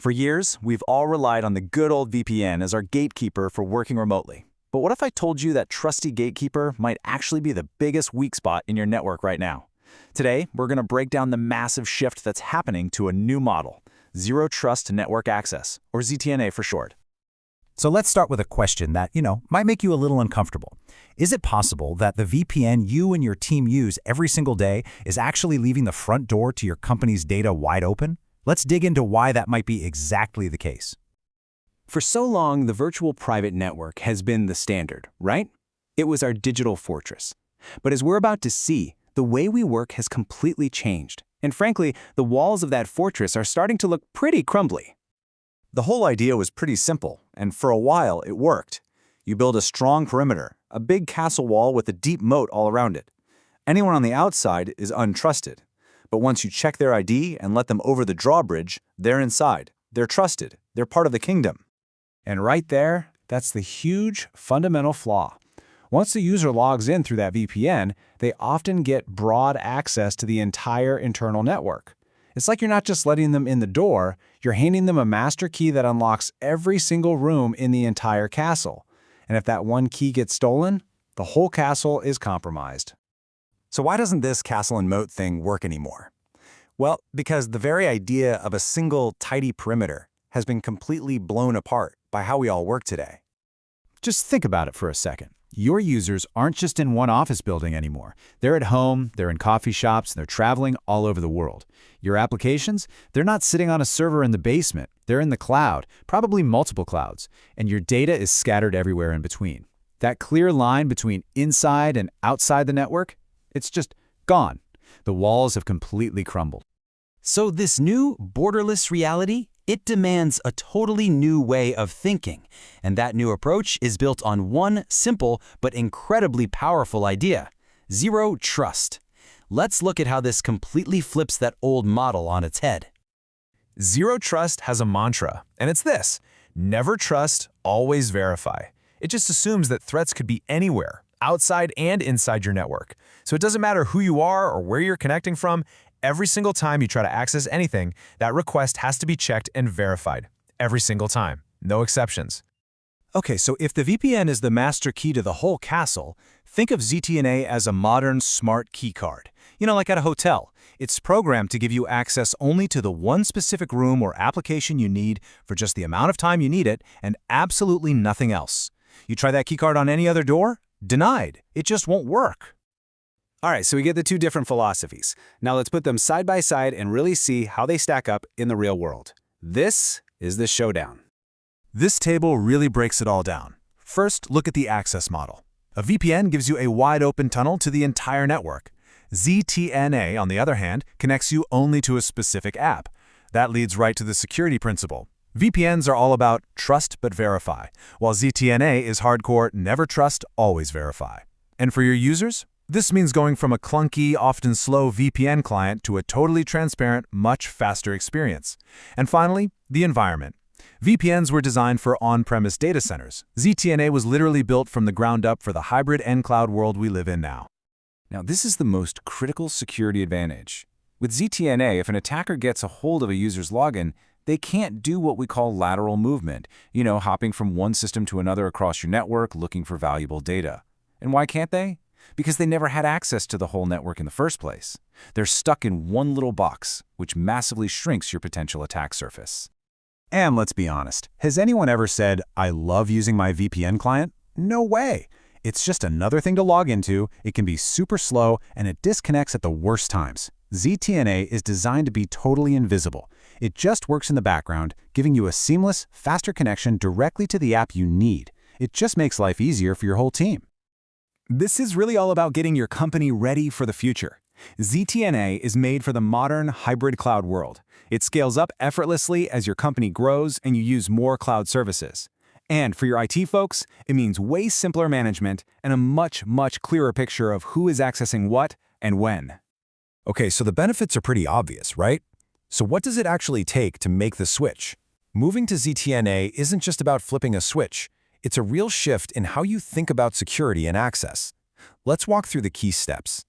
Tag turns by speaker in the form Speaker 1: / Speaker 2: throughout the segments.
Speaker 1: For years, we've all relied on the good old VPN as our gatekeeper for working remotely. But what if I told you that trusty gatekeeper might actually be the biggest weak spot in your network right now? Today, we're going to break down the massive shift that's happening to a new model, Zero Trust Network Access, or ZTNA for short.
Speaker 2: So let's start with a question that, might make you a little uncomfortable. Is it possible that the VPN you and your team use every single day is actually leaving the front door to your company's data wide open? Let's dig into why that might be exactly the case.
Speaker 3: For so long, the virtual private network has been the standard, right? It was our digital fortress. But as we're about to see, the way we work has completely changed. And frankly, the walls of that fortress are starting to look pretty crumbly.
Speaker 1: The whole idea was pretty simple, and for a while it worked. You build a strong perimeter, a big castle wall with a deep moat all around it. Anyone on the outside is untrusted. But once you check their ID and let them over the drawbridge, they're inside. They're trusted. They're part of the kingdom.
Speaker 4: And right there, that's the huge fundamental flaw. Once the user logs in through that VPN, they often get broad access to the entire internal network. It's like you're not just letting them in the door, you're handing them a master key that unlocks every single room in the entire castle. And if that one key gets stolen, the whole castle is compromised.
Speaker 1: So why doesn't this castle and moat thing work anymore? Well, because the very idea of a single, tidy perimeter has been completely blown apart by how we all work today.
Speaker 2: Just think about it for a second. Your users aren't just in one office building anymore. They're at home, they're in coffee shops, and they're traveling all over the world. Your applications, they're not sitting on a server in the basement. They're in the cloud, probably multiple clouds, and your data is scattered everywhere in between. That clear line between inside and outside the network, it's just gone. The walls have completely crumbled.
Speaker 5: So this new borderless reality, it demands a totally new way of thinking. And that new approach is built on one simple but incredibly powerful idea: zero trust. Let's look at how this completely flips that old model on its head.
Speaker 6: Zero Trust has a mantra, and it's this: never trust, always verify. It just assumes that threats could be anywhere, outside and inside your network. So it doesn't matter who you are or where you're connecting from. Every single time you try to access anything, that request has to be checked and verified. Every single time. No exceptions.
Speaker 2: Okay, so if the VPN is the master key to the whole castle, think of ZTNA as a modern smart key card. Like at a hotel. It's programmed to give you access only to the one specific room or application you need for just the amount of time you need it and absolutely nothing else. You try that key card on any other door? Denied. It just won't work.
Speaker 3: All right, so we get the two different philosophies. Now let's put them side by side and really see how they stack up in the real world. This is the showdown.
Speaker 2: This table really breaks it all down. First, look at the access model. A VPN gives you a wide-open tunnel to the entire network. ZTNA, on the other hand, connects you only to a specific app. That leads right to the security principle. VPNs are all about trust but verify, while ZTNA is hardcore never trust, always verify. And for your users, this means going from a clunky, often slow VPN client to a totally transparent, much faster experience. And finally, the environment. VPNs were designed for on-premise data centers. ZTNA was literally built from the ground up for the hybrid and cloud world we live in now.
Speaker 3: Now, this is the most critical security advantage. With ZTNA, if an attacker gets a hold of a user's login, they can't do what we call lateral movement, hopping from one system to another across your network looking for valuable data. And why can't they? Because they never had access to the whole network in the first place. They're stuck in one little box, which massively shrinks your potential attack surface.
Speaker 2: And let's be honest, has anyone ever said, "I love using my VPN client"? No way. It's just another thing to log into, it can be super slow, and it disconnects at the worst times. ZTNA is designed to be totally invisible. It just works in the background, giving you a seamless, faster connection directly to the app you need. It just makes life easier for your whole team.
Speaker 3: This is really all about getting your company ready for the future. ZTNA is made for the modern hybrid cloud world. It scales up effortlessly as your company grows and you use more cloud services. And for your IT folks, it means way simpler management and a much, much clearer picture of who is accessing what and when.
Speaker 6: Okay, so the benefits are pretty obvious, right? So what does it actually take to make the switch? Moving to ZTNA isn't just about flipping a switch. It's a real shift in how you think about security and access. Let's walk through the key steps.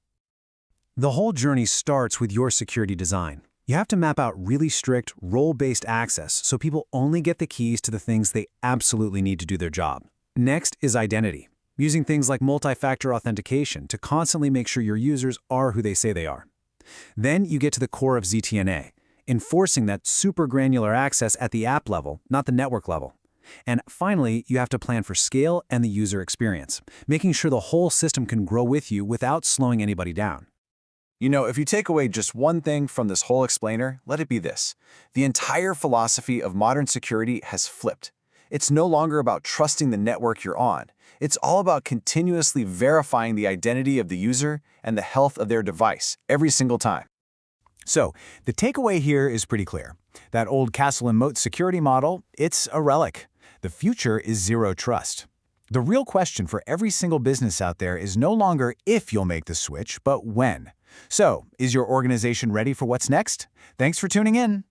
Speaker 4: The whole journey starts with your security design.
Speaker 2: You have to map out really strict role-based access so people only get the keys to the things they absolutely need to do their job. Next is identity, using things like multi-factor authentication to constantly make sure your users are who they say they are. Then you get to the core of ZTNA, enforcing that super granular access at the app level, not the network level. And finally, you have to plan for scale and the user experience, making sure the whole system can grow with you without slowing anybody down.
Speaker 1: You know, if you take away just one thing from this whole explainer, let it be this. The entire philosophy of modern security has flipped. It's no longer about trusting the network you're on. It's all about continuously verifying the identity of the user and the health of their device every single time.
Speaker 2: So, the takeaway here is pretty clear. That old castle and moat security model, it's a relic. The future is zero trust. The real question for every single business out there is no longer if you'll make the switch, but when. So, is your organization ready for what's next? Thanks for tuning in.